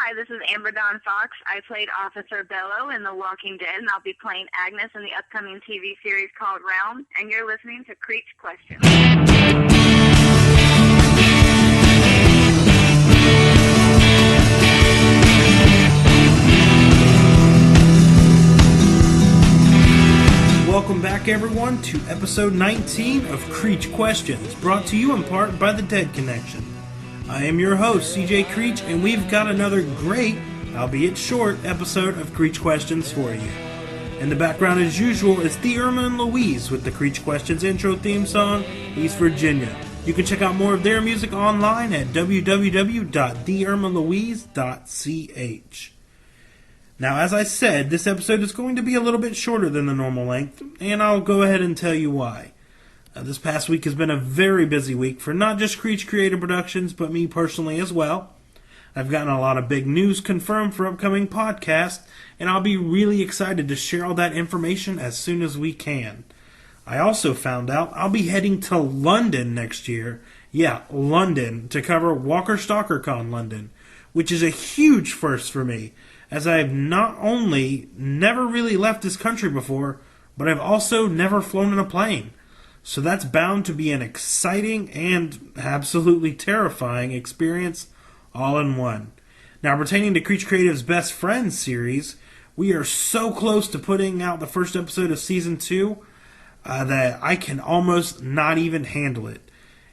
Hi, this is Amber Dawn Fox. I played Officer Bello in The Walking Dead, and I'll be playing Agnes in the upcoming TV series called Realm, and you're listening to Creech Questions. Welcome back, everyone, to episode 19 of Creech Questions, brought to you in part by the Dead Connection. I am your host, CJ Creech, and we've got another great, albeit short, episode of Creech Questions for you. In the background, as usual, is the Irma and Louise with the Creech Questions intro theme song, East Virginia. You can check out more of their music online at www.theirmalouise.ch. Now, as I said, this episode is going to be a little bit shorter than the normal length, and I'll go ahead and tell you why. This past week has been a very busy week for not just Creech Creative Productions, but me personally as well. I've gotten a lot of big news confirmed for upcoming podcasts, and I'll be really excited to share all that information as soon as we can. I also found out I'll be heading to London next year. Yeah, London, to cover Walker Stalker Con London, which is a huge first for me, as I've not only never really left this country before, but I've also never flown in a plane. So that's bound to be an exciting and absolutely terrifying experience all in one. Now, pertaining to Creech Creative's Best Friends series, we are so close to putting out the first episode of Season 2 that I can almost not even handle it.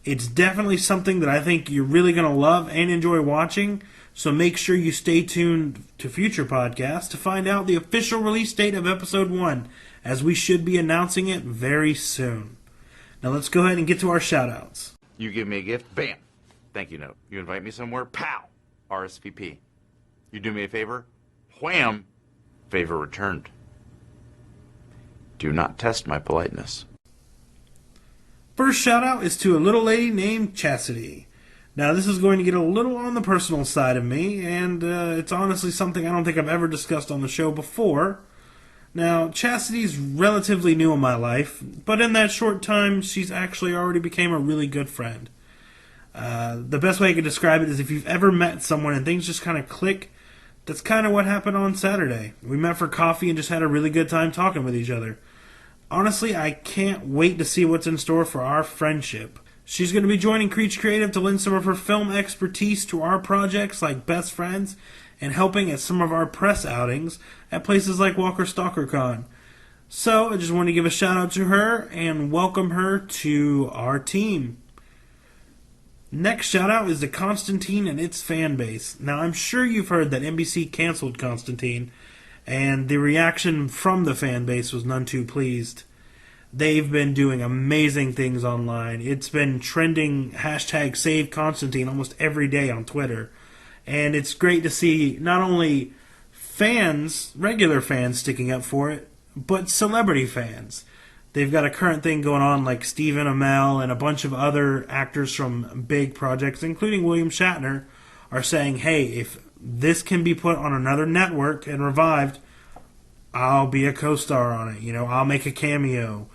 It's definitely something that I think you're really going to love and enjoy watching, so make sure you stay tuned to future podcasts to find out the official release date of Episode 1, as we should be announcing it very soon. Now let's go ahead and get to our shoutouts. You give me a gift, bam, thank you note. You invite me somewhere, pow, RSVP. You do me a favor, wham, favor returned. Do not test my politeness. First shoutout is to a little lady named Chastity. Now this is going to get a little on the personal side of me, and it's honestly something I don't think I've ever discussed on the show before. Now, Chastity's relatively new in my life, but in that short time, she's actually already became a really good friend. The best way I could describe it is if you've ever met someone and things just kind of click, that's kind of what happened on Saturday. We met for coffee and just had a really good time talking with each other. Honestly, I can't wait to see what's in store for our friendship. She's going to be joining Creech Creative to lend some of her film expertise to our projects like Best Friends, and helping at some of our press outings at places like Walker Stalker Con. So, I just want to give a shout out to her and welcome her to our team. Next shout out is to Constantine and its fan base. Now, I'm sure you've heard that NBC canceled Constantine, and the reaction from the fan base was none too pleased. They've been doing amazing things online. It's been trending hashtag Save Constantine almost every day on Twitter. And it's great to see not only fans, regular fans, sticking up for it, but celebrity fans. They've got a current thing going on like Stephen Amell and a bunch of other actors from big projects, including William Shatner, are saying, hey, if this can be put on another network and revived, I'll be a co-star on it. You know, I'll make a cameo.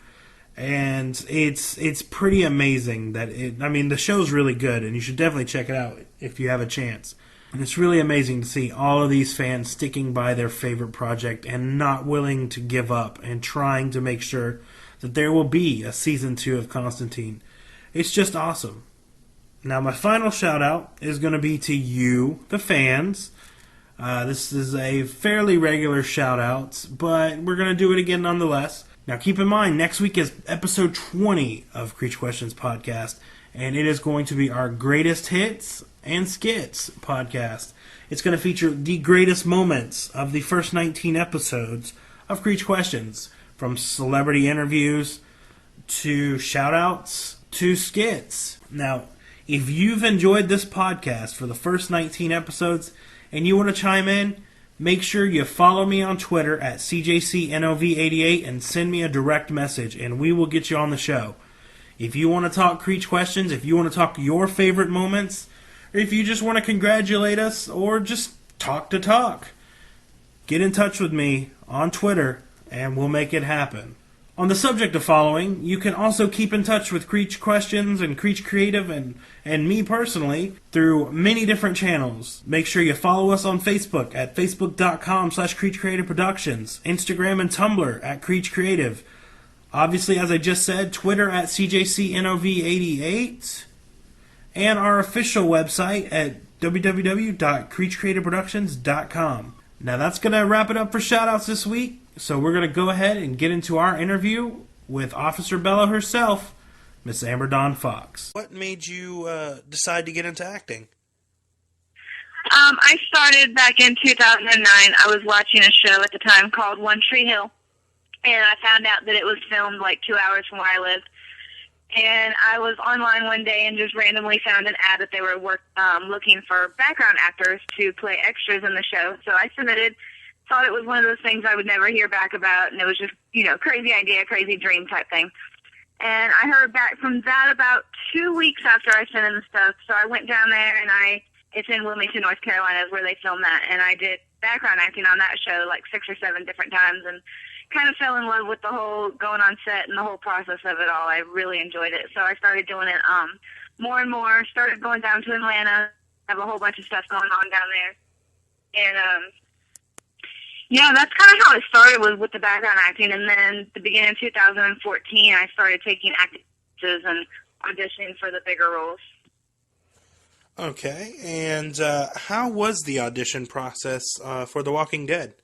And it's pretty amazing that the show's really good, and you should definitely check it out if you have a chance. And it's really amazing to see all of these fans sticking by their favorite project and not willing to give up and trying to make sure that there will be a Season 2 of Constantine. It's just awesome. Now, my final shout out is going to be to you, the fans. This is a fairly regular shout out, but we're going to do it again nonetheless. Now, keep in mind, next week is episode 20 of Creech Questions podcast, and it is going to be our greatest hits and skits podcast. It's going to feature the greatest moments of the first 19 episodes of Creech Questions, from celebrity interviews to shoutouts to skits. Now, if you've enjoyed this podcast for the first 19 episodes and you want to chime in, make sure you follow me on Twitter at CJCNOV88 and send me a direct message, and we will get you on the show. If you want to talk Creech Questions, if you want to talk your favorite moments, or if you just want to congratulate us or just talk to talk, get in touch with me on Twitter and we'll make it happen. On the subject of following, you can also keep in touch with Creech Questions and Creech Creative and me personally through many different channels. Make sure you follow us on Facebook at facebook.com/Creech Creative Productions, Instagram and Tumblr at Creech Creative. Obviously, as I just said, Twitter at CJCNOV88, and our official website at www.creechcreativeproductions.com. Now that's going to wrap it up for Shoutouts this week. So we're going to go ahead and get into our interview with Officer Bello herself, Miss Amber Dawn Fox. What made you decide to get into acting? I started back in 2009. I was watching a show at the time called One Tree Hill, and I found out that it was filmed like 2 hours from where I lived. And I was online one day and just randomly found an ad that they were looking for background actors to play extras in the show. So I submitted. Thought it was one of those things I would never hear back about, and it was just, crazy idea, crazy dream type thing. And I heard back from that about 2 weeks after I sent in the stuff, so I went down there, and it's in Wilmington, North Carolina is where they filmed that, and I did background acting on that show like 6 or 7 different times, and kind of fell in love with the whole going on set and the whole process of it all. I really enjoyed it, so I started doing it more and more, started going down to Atlanta, have a whole bunch of stuff going on down there, and yeah, that's kind of how it started, was with the background acting, and then the beginning of 2014, I started taking acting classes and auditioning for the bigger roles. Okay, and how was the audition process for The Walking Dead?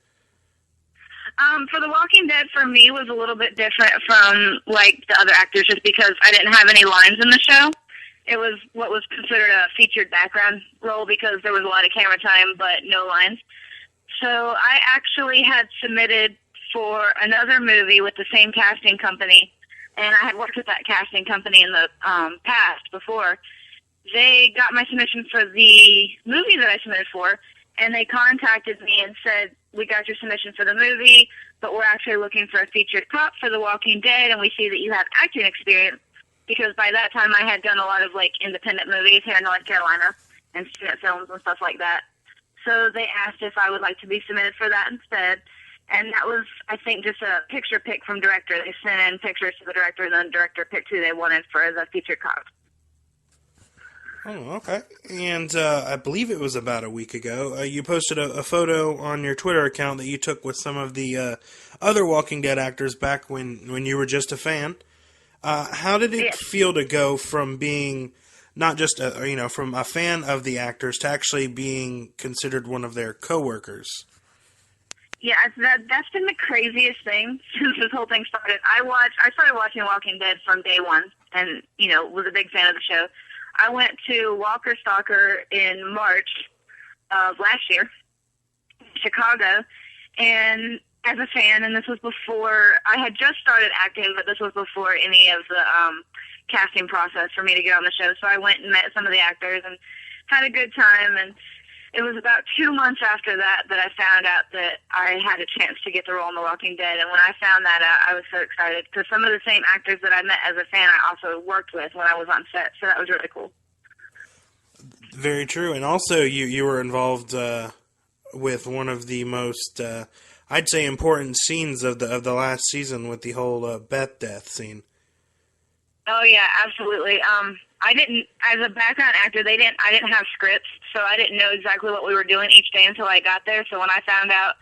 For The Walking Dead, for me, was a little bit different from, like, the other actors, just because I didn't have any lines in the show. It was what was considered a featured background role because there was a lot of camera time, but no lines. So I actually had submitted for another movie with the same casting company, and I had worked with that casting company in the past before. They got my submission for the movie that I submitted for, and they contacted me and said, we got your submission for the movie, but we're actually looking for a featured cop for The Walking Dead, and we see that you have acting experience, because by that time I had done a lot of, like, independent movies here in North Carolina and student films and stuff like that. So they asked if I would like to be submitted for that instead. And that was, I think, just a picture pick from director. They sent in pictures to the director, and then the director picked who they wanted for the featured cop. Oh, okay. And I believe it was about a week ago, you posted a photo on your Twitter account that you took with some of the other Walking Dead actors back when you were just a fan. How did it feel to go from being not just from a fan of the actors to actually being considered one of their coworkers? Yeah, that's been the craziest thing since this whole thing started. I started watching Walking Dead from day one, and was a big fan of the show. I went to Walker Stalker in March of last year, Chicago, and as a fan, and this was before I had just started acting, but this was before any of the casting process for me to get on the show. So I went and met some of the actors and had a good time, and it was about 2 months after that I found out that I had a chance to get the role in The Walking Dead. And when I found that out, I was so excited, because some of the same actors that I met as a fan I also worked with when I was on set, so that was really cool. Very true. And also you were involved with one of the most I'd say important scenes of the last season, with the whole Beth death scene. Oh yeah, absolutely. I didn't, as a background actor, I didn't have scripts, so I didn't know exactly what we were doing each day until I got there. So when I found out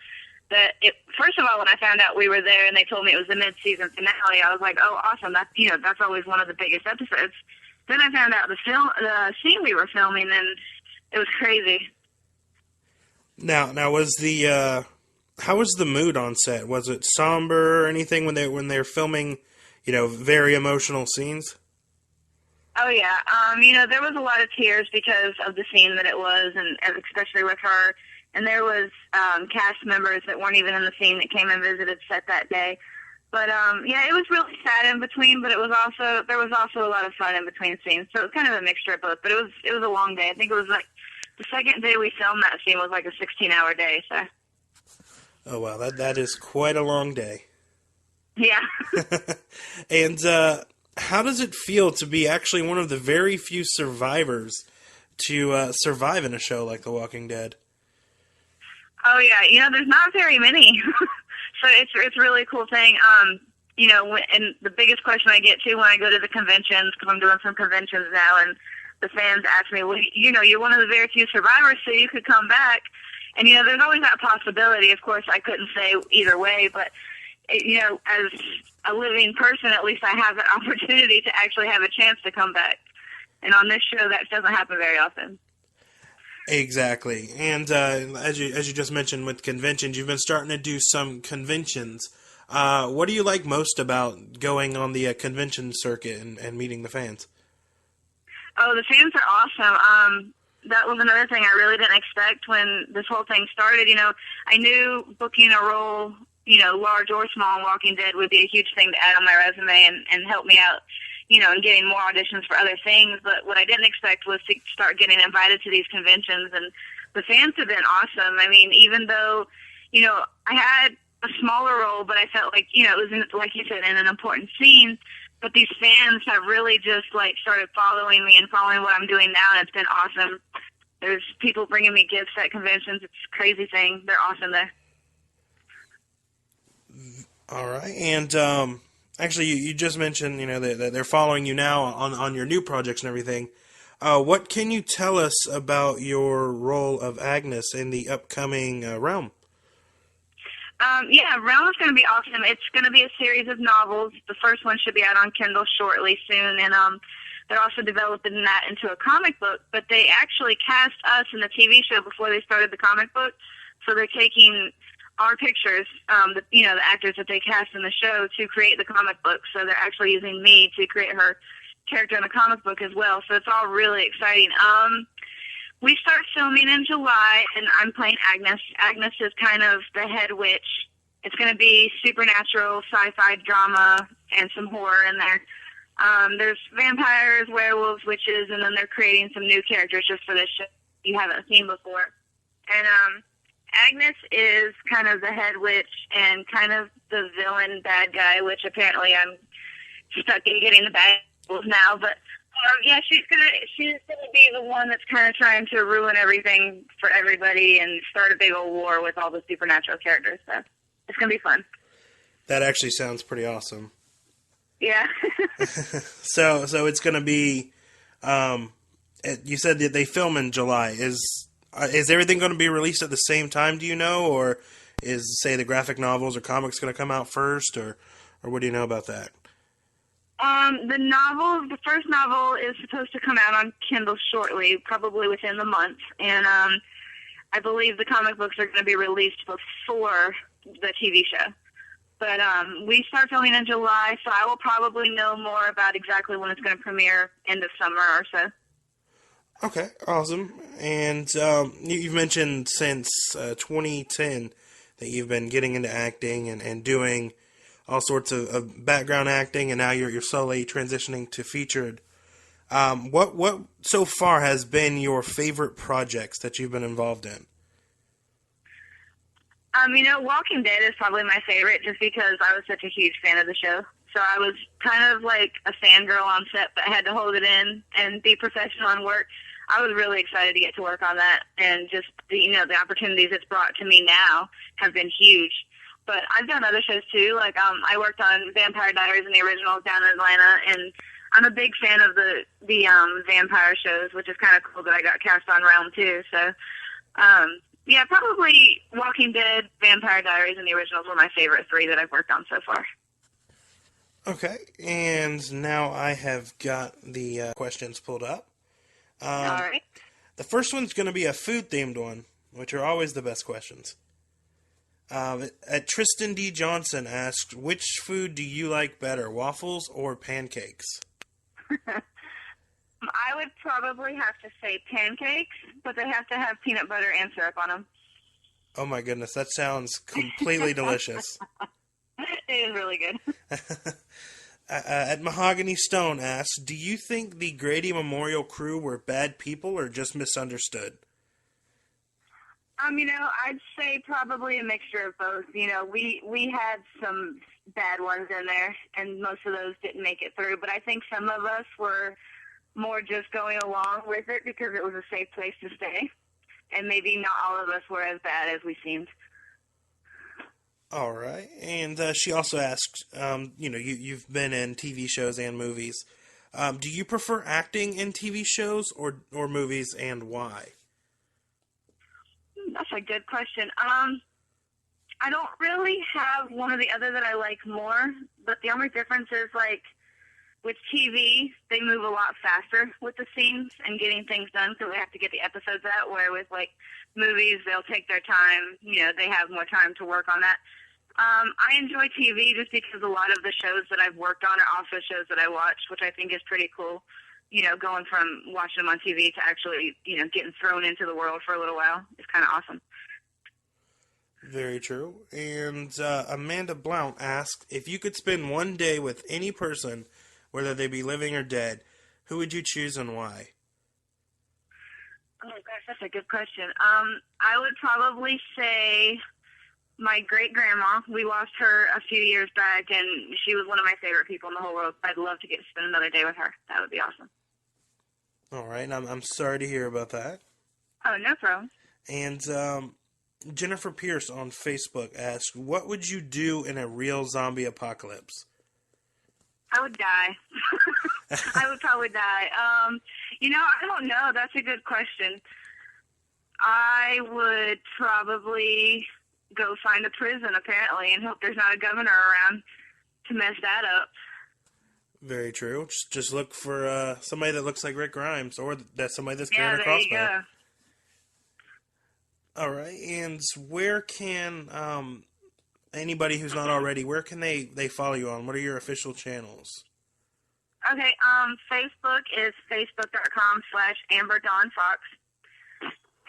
first of all, when I found out we were there and they told me it was the mid-season finale, I was like, oh, awesome. That's always one of the biggest episodes. Then I found out the scene we were filming, and it was crazy. Now was how was the mood on set? Was it somber or anything when they were filming, very emotional scenes? Oh yeah, there was a lot of tears because of the scene that it was, and especially with her. And there was cast members that weren't even in the scene that came and visited set that day. But yeah, it was really sad in between. But there was also a lot of fun in between scenes. So it was kind of a mixture of both. But it was a long day. I think it was like the second day we filmed that scene was like a 16-hour day. So. Oh wow, that is quite a long day. Yeah. And how does it feel to be actually one of the very few survivors to survive in a show like The Walking Dead? Oh yeah, there's not very many, so it's a really cool thing. and the biggest question I get too when I go to the conventions, because I'm doing some conventions now, and the fans ask me, well, you're one of the very few survivors, so you could come back. And, there's always that possibility. Of course, I couldn't say either way, but, as a living person, at least I have the opportunity to actually have a chance to come back. And on this show, that doesn't happen very often. Exactly. And as you just mentioned with conventions, you've been starting to do some conventions. What do you like most about going on the convention circuit and meeting the fans? Oh, the fans are awesome. That was another thing I really didn't expect when this whole thing started. I knew booking a role, large or small in Walking Dead would be a huge thing to add on my resume and help me out, and getting more auditions for other things. But what I didn't expect was to start getting invited to these conventions, and the fans have been awesome. I mean, even though, I had a smaller role, but I felt like, it was, like you said, in an important scene. But these fans have really just, started following me and following what I'm doing now, and it's been awesome. There's people bringing me gifts at conventions. It's a crazy thing. They're awesome there. All right. And actually, you just mentioned, that they're following you now on your new projects and everything. What can you tell us about your role of Agnes in the upcoming Realm? Realm is going to be awesome. It's going to be a series of novels. The first one should be out on Kindle shortly soon, and they're also developing that into a comic book. But they actually cast us in the TV show before they started the comic book, so they're taking our pictures, the actors that they cast in the show, to create the comic book. So they're actually using me to create her character in the comic book as well. So it's all really exciting. We start filming in July, and I'm playing Agnes. Agnes is kind of the head witch. It's going to be supernatural, sci-fi drama, and some horror in there. There's vampires, werewolves, witches, and then they're creating some new characters just for this show you haven't seen before. And Agnes is kind of the head witch and kind of the villain bad guy, which apparently I'm stuck in getting the bad roles now, but she's gonna be the one that's kind of trying to ruin everything for everybody and start a big old war with all the supernatural characters. So it's gonna be fun. That actually sounds pretty awesome. Yeah. So it's gonna be. You said that they film in July. Is everything going to be released at the same time? Do you know, or is, say, the graphic novels or comics going to come out first, or what do you know about that? The first novel is supposed to come out on Kindle shortly, probably within the month, and I believe the comic books are going to be released before the TV show. But we start filming in July, so I will probably know more about exactly when it's going to premiere end of summer or so. Okay, awesome. And you've mentioned since 2010 that you've been getting into acting and doing all sorts of background acting, and now you're slowly transitioning to featured. What so far has been your favorite projects that you've been involved in? Walking Dead is probably my favorite just because I was such a huge fan of the show. So I was kind of like a fangirl on set, but I had to hold it in and be professional and work. I was really excited to get to work on that, and just the opportunities it's brought to me now have been huge. But I've done other shows too. Like I worked on Vampire Diaries in the original down in Atlanta, and I'm a big fan of the vampire shows, which is kind of cool that I got cast on Realm too. So probably Walking Dead, Vampire Diaries, and the originals were my favorite three that I've worked on so far. Okay, and now I have got the questions pulled up. All right. The first one's going to be a food-themed one, which are always the best questions. Tristan D. Johnson asked, which food do you like better, waffles or pancakes? I would probably have to say pancakes, but they have to have peanut butter and syrup on them. Oh my goodness, that sounds completely delicious. It is really good. At Mahogany Stone asks, do you think the Grady Memorial crew were bad people or just misunderstood? I'd say probably a mixture of both. We had some bad ones in there, and most of those didn't make it through. But I think some of us were more just going along with it because it was a safe place to stay. And maybe not all of us were as bad as we seemed. All right. And she also asked, you've been in TV shows and movies. Do you prefer acting in TV shows or movies, and why? That's a good question. I don't really have one or the other that I like more, but the only difference is, like, with TV, they move a lot faster with the scenes and getting things done, so they have to get the episodes out, where with, like, movies, they'll take their time. They have more time to work on that. I enjoy TV just because a lot of the shows that I've worked on are also shows that I watch, which I think is pretty cool. Going from watching them on TV to actually, getting thrown into the world for a little while is kind of awesome. Very true. And Amanda Blount asked, if you could spend one day with any person, whether they be living or dead, who would you choose and why? Oh, gosh, that's a good question. I would probably say my great-grandma. We lost her a few years back, and she was one of my favorite people in the whole world. I'd love to get to spend another day with her. That would be awesome. All right. I'm sorry to hear about that. Oh, no problem. And Jennifer Pierce on Facebook asked, what would you do in a real zombie apocalypse? I would die. I would probably die. I don't know. That's a good question. I would probably go find a prison, apparently, and hope there's not a governor around to mess that up. Very true. Just look for somebody that looks like Rick Grimes, or that's somebody that's carrying a crossbow. Yeah, there you go. All right, and where can anybody who's not already, where can they follow you on? What are your official channels? Okay, Facebook is facebook.com/AmberDawnFox.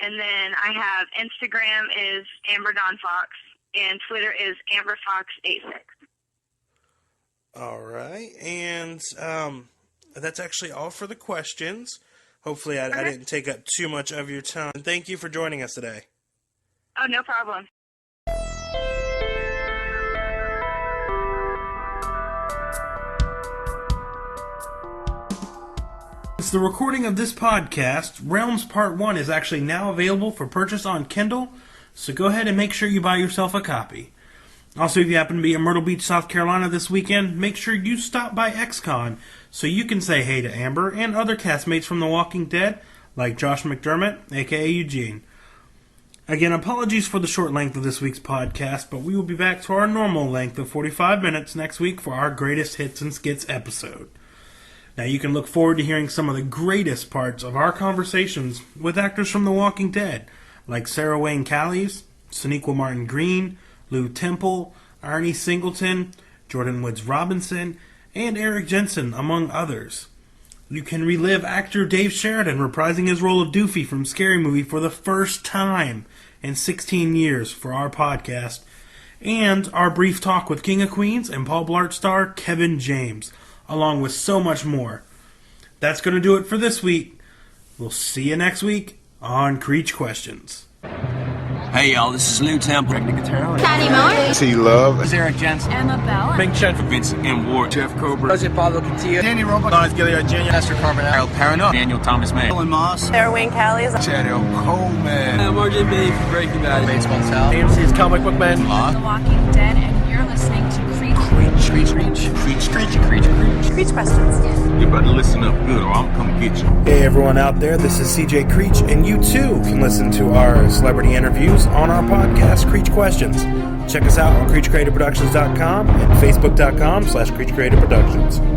And then I have Instagram is AmberDawnFox, and Twitter is AmberFox86. All right, and that's actually all for the questions. Hopefully I didn't take up too much of your time. Thank you for joining us today. Oh, no problem. It's the recording of this podcast. Realms Part 1 is actually now available for purchase on Kindle, so go ahead and make sure you buy yourself a copy. Also, if you happen to be in Myrtle Beach, South Carolina this weekend, make sure you stop by XCon so you can say hey to Amber and other castmates from The Walking Dead, like Josh McDermott, aka Eugene. Again, apologies for the short length of this week's podcast, but we will be back to our normal length of 45 minutes next week for our Greatest Hits and Skits episode. Now, you can look forward to hearing some of the greatest parts of our conversations with actors from The Walking Dead, like Sarah Wayne Callies, Sonequa Martin Green, Lou Temple, Arnie Singleton, Jordan Woods Robinson, and Eric Jensen, among others. You can relive actor Dave Sheridan reprising his role of Doofy from Scary Movie for the first time in 16 years for our podcast, and our brief talk with King of Queens and Paul Blart star Kevin James, along with so much more. That's going to do it for this week. We'll see you next week on Creech Questions. Hey y'all, this is Lou Temple. Greg the guitar. Patty Moore. T-Love. This is Eric Jensen. Emma Bell. Big Chen for Vincent M. Ward. Jeff Cobra. Jose Pablo Cantillo. Danny Robo. Lawrence Gilliard Jr. Esther Carbonell. Harold Parano. Daniel Thomas May. Dylan Moss. Sarah Wayne Callies. Chad L. Coleman. I'm RJ Bay from Breaking Bad. Bates Motel. AMC's Comic Book Man. The Walking Dead, and you're listening to Creech Questions. You better listen up good or I'm coming to get you. Hey everyone out there, this is CJ Creech, and you too can listen to our celebrity interviews on our podcast, Creech Questions. Check us out on CreechCreativeProductions.com and Facebook.com/CreechCreativeProductions.